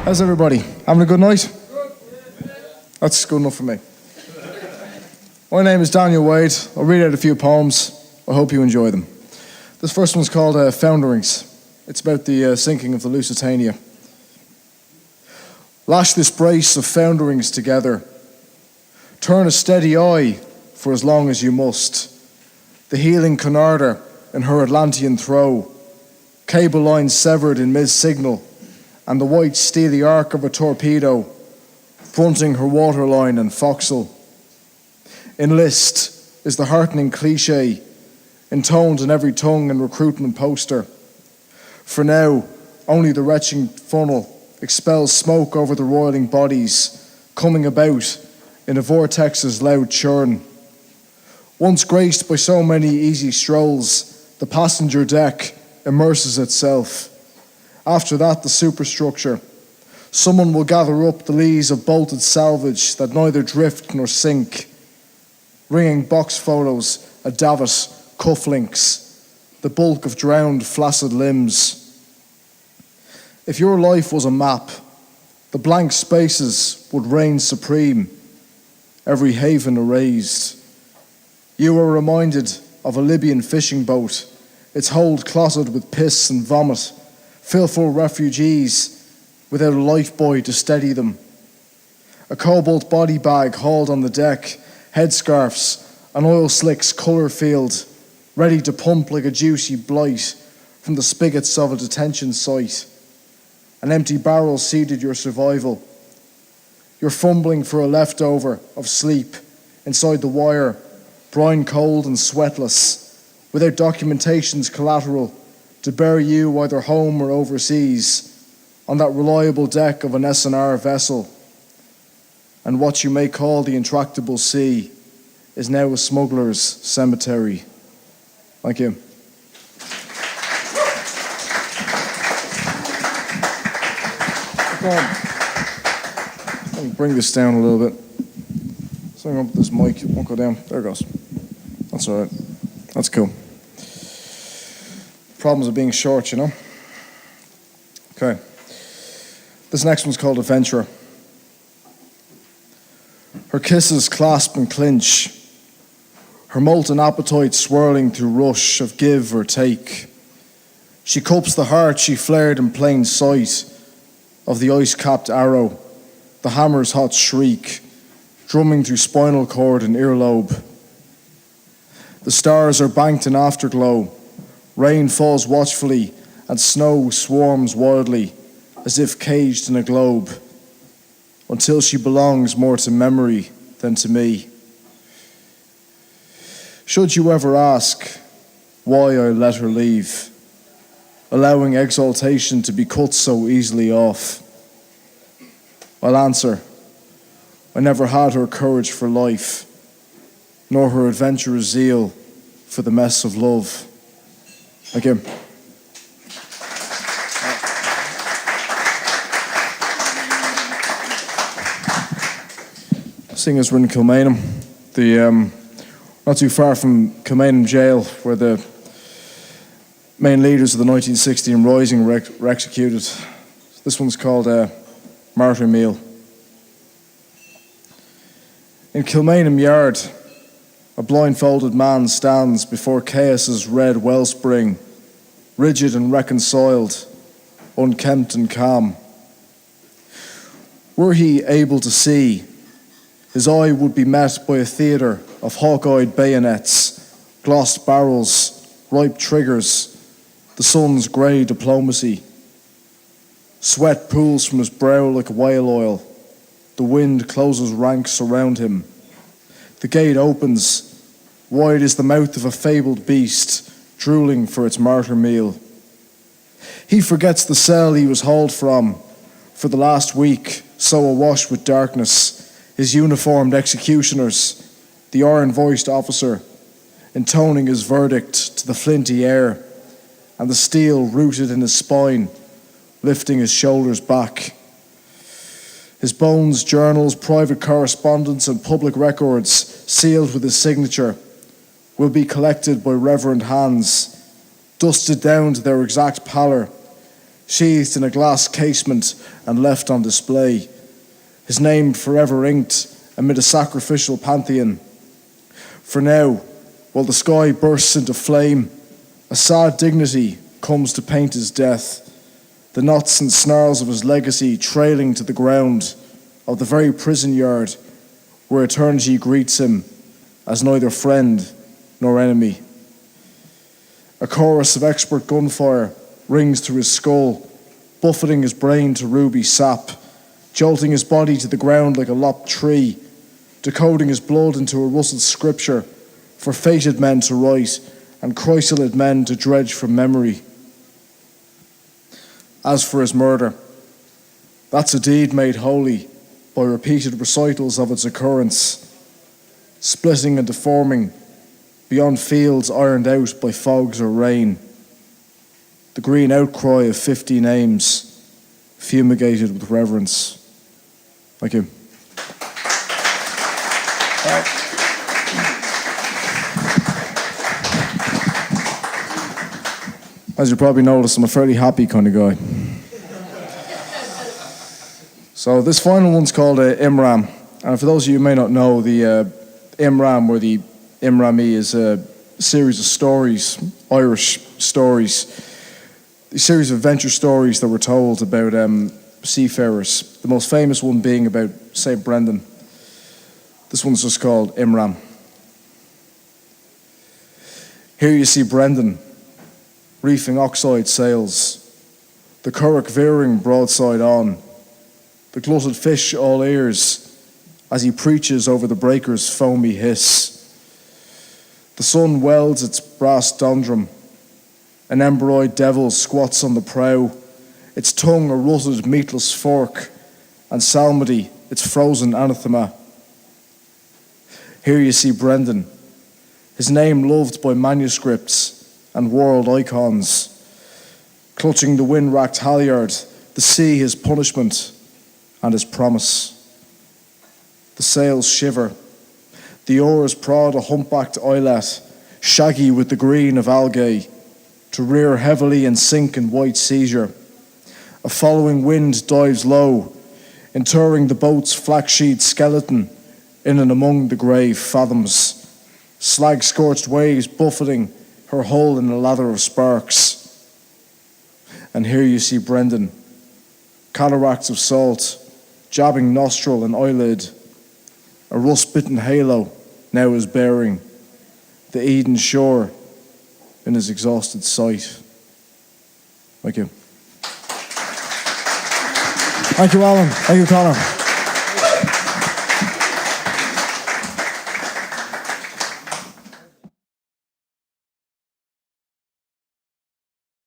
How's everybody? Having a good night? That's good enough for me. My name is Daniel Wade. I'll read out a few poems. I hope you enjoy them. This first one's called Founderings. It's about the sinking of the Lusitania. Lash this brace of founderings together. Turn a steady eye for as long as you must. The heeling Cunarder in her Atlantean throw. Cable line severed in mid-signal, and the white steely arc of a torpedo fronting her waterline and forecastle. Enlist is the heartening cliché intoned in every tongue and recruitment poster. For now, only the retching funnel expels smoke over the roiling bodies, coming about in a vortex's loud churn. Once graced by so many easy strolls, the passenger deck immerses itself. After that, the superstructure. Someone will gather up the lees of bolted salvage that neither drift nor sink. Ringing box photos, a davit, cufflinks, the bulk of drowned, flaccid limbs. If your life was a map, the blank spaces would reign supreme, every haven erased. You are reminded of a Libyan fishing boat, its hold clotted with piss and vomit, filthful refugees without a lifebuoy to steady them. A cobalt body bag hauled on the deck, headscarves, an oil slicks colour field, ready to pump like a juicy blight from the spigots of a detention site. An empty barrel seeded your survival. You're fumbling for a leftover of sleep inside the wire, brine cold and sweatless, without documentation's collateral to bury you either home or overseas on that reliable deck of an S&R vessel. And what you may call the intractable sea is now a smuggler's cemetery. Thank you. Let me bring this down a little bit. Something up with this mic, it won't go down. There it goes. That's all right. That's cool. Problems of being short, you know? Okay. This next one's called Ventra. Her kisses clasp and clinch, her molten appetite swirling through rush of give or take. She cups the heart she flared in plain sight of the ice-capped arrow, the hammer's hot shriek, drumming through spinal cord and earlobe. The stars are banked in afterglow, rain falls watchfully, and snow swarms wildly, as if caged in a globe, until she belongs more to memory than to me. Should you ever ask why I let her leave, allowing exaltation to be cut so easily off, I'll answer, I never had her courage for life, nor her adventurous zeal for the mess of love. Thank you. Singers were in Kilmainham, not too far from Kilmainham jail, where the main leaders of the 1916 Rising were executed. This one's called Martyr Meal. In Kilmainham Yard, a blindfolded man stands before chaos's red wellspring, rigid and reconciled, unkempt and calm. Were he able to see, his eye would be met by a theatre of hawk-eyed bayonets, glossed barrels, ripe triggers, the sun's grey diplomacy. Sweat pools from his brow like whale oil. The wind closes ranks around him. The gate opens. Wide is the mouth of a fabled beast, drooling for its martyr meal. He forgets the cell he was hauled from for the last week, so awash with darkness, his uniformed executioners, the iron-voiced officer, intoning his verdict to the flinty air, and the steel rooted in his spine, lifting his shoulders back. His bones, journals, private correspondence, and public records, sealed with his signature, will be collected by reverent hands, dusted down to their exact pallor, sheathed in a glass casement and left on display, his name forever inked amid a sacrificial pantheon. For now, while the sky bursts into flame, a sad dignity comes to paint his death, the knots and snarls of his legacy trailing to the ground of the very prison yard where eternity greets him as neither friend nor enemy. A chorus of expert gunfire rings through his skull, buffeting his brain to ruby sap, jolting his body to the ground like a lopped tree, decoding his blood into a rusted scripture for fated men to write and chrysalid men to dredge from memory. As for his murder, that's a deed made holy by repeated recitals of its occurrence, splitting and deforming beyond fields ironed out by fogs or rain. The green outcry of 50 names, fumigated with reverence. Thank you. As you probably noticed, I'm a fairly happy kind of guy. So this final one's called MRAM. And for those of you who may not know, the MRAM, or the MRAME, is a series of stories, Irish stories, a series of adventure stories that were told about seafarers, the most famous one being about St. Brendan. This one's just called MRAM. Here you see Brendan, reefing oxide sails, the curragh veering broadside on, the glutted fish all ears as he preaches over the breakers' foamy hiss. The sun welds its brass dondrum, an embroidered devil squats on the prow, its tongue a rutted meatless fork, and psalmody its frozen anathema. Here you see Brendan, his name loved by manuscripts and world icons, clutching the wind-racked halyard, the sea his punishment and his promise. The sails shiver, the oars prod a humpbacked islet, shaggy with the green of algae, to rear heavily and sink in white seizure. A following wind dives low, interring the boat's flax-sheet skeleton in and among the grave fathoms, slag-scorched waves buffeting her hull in a lather of sparks. And here you see Brendan, cataracts of salt, jabbing nostril and eyelid, a rust-bitten halo now is bearing the Eden shore in his exhausted sight. Thank you. Thank you, Alan. Thank you, Conor.